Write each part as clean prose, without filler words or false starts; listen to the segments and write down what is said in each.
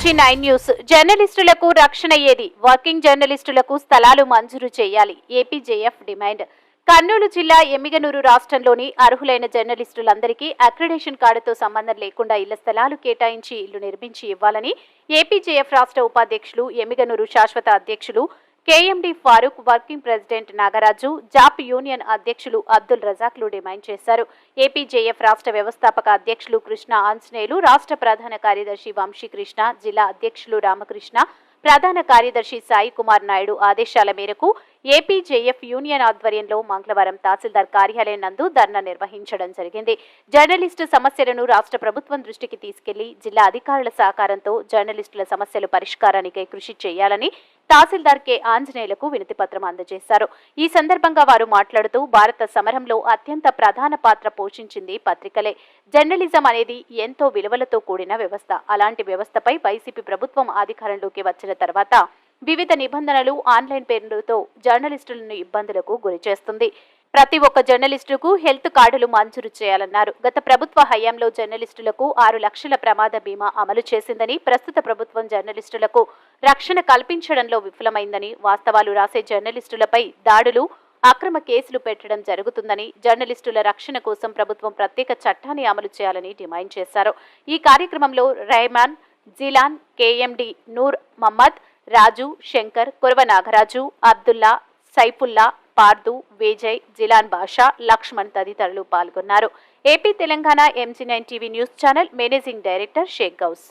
నుంచి 9 న్యూస్. జర్నలిస్టులకు రక్షణ ఏది? వర్కింగ్ జర్నలిస్టులకు స్థలాలు మంజూరు చేయాలి. APJF demand. కర్నూలు జిల్లా ఎమ్మిగనూరు రాష్ట్రంలోని అర్హులైన జర్నలిస్టులందరికీ అక్రిడేషన్ కార్డుతో సంబంధం లేకుండా ఇళ్ల స్థలాలు కేటాయించి ఇల్లు నిర్మించి ఇవ్వాలని ఏపీజేఎఫ్ రాష్ట్ర ఉపాధ్యక్షులు, ఎమ్మిగనూరు శాశ్వత అధ్యక్షులు KMD Farooq, working president Nagaraju, JAP union అధ్యక్షులు అబ్దుల్ రజాక్లు డిమాండ్ చేశారు. ఏపీజేఎఫ్ రాష్ట్ర వ్యవస్థాపక అధ్యక్షులు కృష్ణ ఆంజనేయులు, రాష్ట్ర ప్రధాన కార్యదర్శి వంశీకృష్ణ, జిల్లా అధ్యక్షులు రామకృష్ణ, ప్రధాన కార్యదర్శి సాయి కుమార్ నాయుడు ఆదేశాల మేరకు ఏపీజేఎఫ్ యూనియన్ ఆధ్వర్యంలో మంగళవారం తహసీల్దార్ కార్యాలయం నందు ధర్నా నిర్వహించడం జరిగింది. జర్నలిస్టు సమస్యలను రాష్ట్ర ప్రభుత్వం దృష్టికి తీసుకెళ్లి జిల్లా అధికారుల సహకారంతో జర్నలిస్టుల సమస్యలు పరిష్కారానికై కృషి చేయాలని తహసీల్దార్ కె ఆంజనేయులకు వినతిపత్రం అందజేశారు. ఈ సందర్భంగా వారు మాట్లాడుతూ, భారత సమరంలో అత్యంత ప్రధాన పాత్ర పోషించింది పత్రికలే. జర్నలిజం అనేది ఎంతో విలువలతో కూడిన వ్యవస్థ. అలాంటి వ్యవస్థపై వైసీపీ ప్రభుత్వం అధికారంలోకి వచ్చిన తర్వాత వివిధ నిబంధనలు, ఆన్లైన్ పేరుతో జర్నలిస్టులను ఇబ్బందులకు గురిచేస్తుంది. ప్రతి ఒక్క జర్నలిస్టుకు హెల్త్ కార్డులు మంజూరు చేయాలన్నారు. గత ప్రభుత్వ హయాంలో జర్నలిస్టులకు 6 లక్షల ప్రమాద బీమా అమలు చేసిందని, ప్రస్తుత ప్రభుత్వం జర్నలిస్టులకు రక్షణ కల్పించడంలో విఫలమైందని, వాస్తవాలు రాసే జర్నలిస్టులపై దాడులు, అక్రమ కేసులు పెట్టడం జరుగుతుందని, జర్నలిస్టుల రక్షణ కోసం ప్రభుత్వం ప్రత్యేక చట్టాన్ని అమలు చేయాలని డిమాండ్ చేశారు. ఈ కార్యక్రమంలో రెహమాన్, జిలాన్, కేఎండి నూర్ మహమ్మద్, రాజు, శంకర్, కురవ నాగరాజు, అబ్దుల్లా, సైఫుల్లా, పార్దు, విజయ్, జిలాన్ బాషా, లక్ష్మణ్ తదితరులు పాల్గొన్నారు. AP Telangana MG9 TV news channel managing director Sheikh Gouse.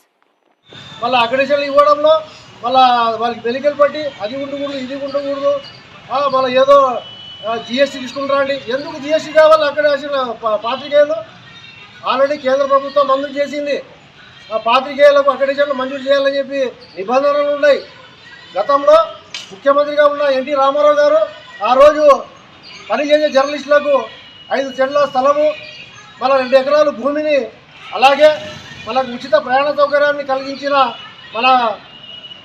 వాళ్ళ అగ్రేషన్లు ఇవ్వడంలో వాళ్ళకి మెలికలు పట్టి అది ఉండకూడదు, ఇది ఉండకూడదు, మళ్ళీ ఏదో జిఎస్టీ తీసుకుంటారా అండి. ఎందుకు జిఎస్టీ కావాలి? అగ్రేషన్ పాత్రికేయులు ఆల్రెడీ కేంద్ర ప్రభుత్వం మంజూరు చేసింది. పాత్రికేయులకు అగ్రేషన్లు మంజూరు చేయాలని చెప్పి నిబంధనలు ఉన్నాయి. గతంలో ముఖ్యమంత్రిగా ఉన్న ఎన్టీ రామారావు గారు ఆ రోజు పనిచేసే జర్నలిస్టులకు 5 సెంట్ల స్థలము, మన 2 ఎకరాలు భూమిని, అలాగే మనకు ఉచిత ప్రయాణ సౌకర్యాన్ని కలిగించిన మన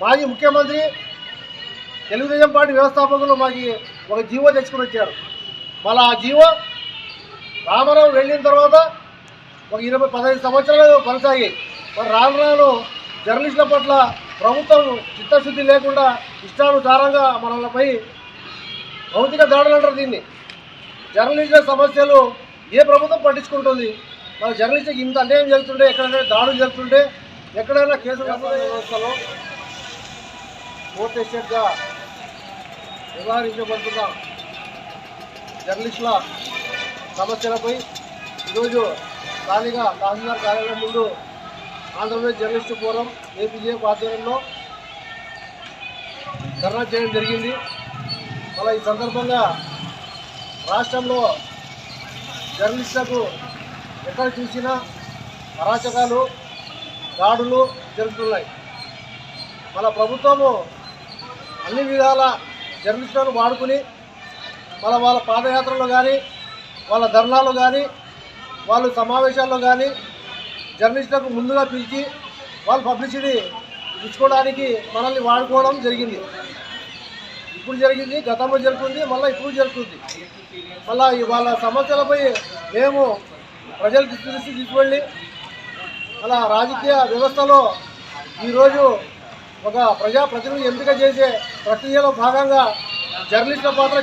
మాజీ ముఖ్యమంత్రి, తెలుగుదేశం పార్టీ వ్యవస్థాపకులు మాకు ఒక జీవో తెచ్చుకుని వచ్చారు. మళ్ళీ ఆ జీవో రామారావు వెళ్ళిన తర్వాత ఒక 15 సంవత్సరాలు కొనసాగాయి. మరి రాను రాను జర్నలిస్టుల పట్ల ప్రభుత్వం చిత్తశుద్ధి లేకుండా ఇష్టానుసారంగా మనలపై భౌతిక దాడులు అంటారు దీన్ని. జర్నలిస్టుల సమస్యలు ఏ ప్రభుత్వం పట్టించుకుంటుంది? మన జర్నలిస్టుకి ఇంత అన్యాయం జరుగుతుంటే, ఎక్కడైనా దాడులు జరుగుతుంటే, ఎక్కడైనా కేసుల వ్యవస్థలో ఫోర్త్ ఎస్టేట్గా వ్యవహరించబడుతున్న జర్నలిస్టుల సమస్యలపై ఈరోజు స్థానిక తహసీల్దార్ కార్యాలయం ముందు ఆంధ్రప్రదేశ్ జర్నలిస్టు ఫోరం ఏపీజేఎఫ్ ఆధ్వర్యంలో ధర్నా చేయడం జరిగింది. మళ్ళీ ఈ సందర్భంగా రాష్ట్రంలో జర్నలిస్టులకు ఎక్కడ చూసినా అరాచకాలు, దాడులు జరుగుతున్నాయి. మన ప్రభుత్వము అన్ని విధాల జర్నలిస్టులను వాడుకుని వాళ్ళ పాదయాత్రలో కానీ, వాళ్ళ ధర్నాలు కానీ, వాళ్ళు సమావేశాల్లో కానీ జర్నలిస్టులకు ముందుగా పిలిచి వాళ్ళు పబ్లిసిటీ ఇచ్చుకోవడానికి మనల్ని వాడుకోవడం జరిగింది. ఇప్పుడు జరిగింది, గతంలో జరుగుతుంది, మళ్ళీ ఇప్పుడు జరుగుతుంది. మళ్ళీ వాళ్ళ సమస్యలపై మేము ప్రజలకు తీసుకువెళ్ళి అలా రాజకీయ వ్యవస్థలో ఈరోజు ఒక ప్రజాప్రతినిధి ఎంపిక చేసే ప్రక్రియలో భాగంగా జర్నలిస్టుల పాత్ర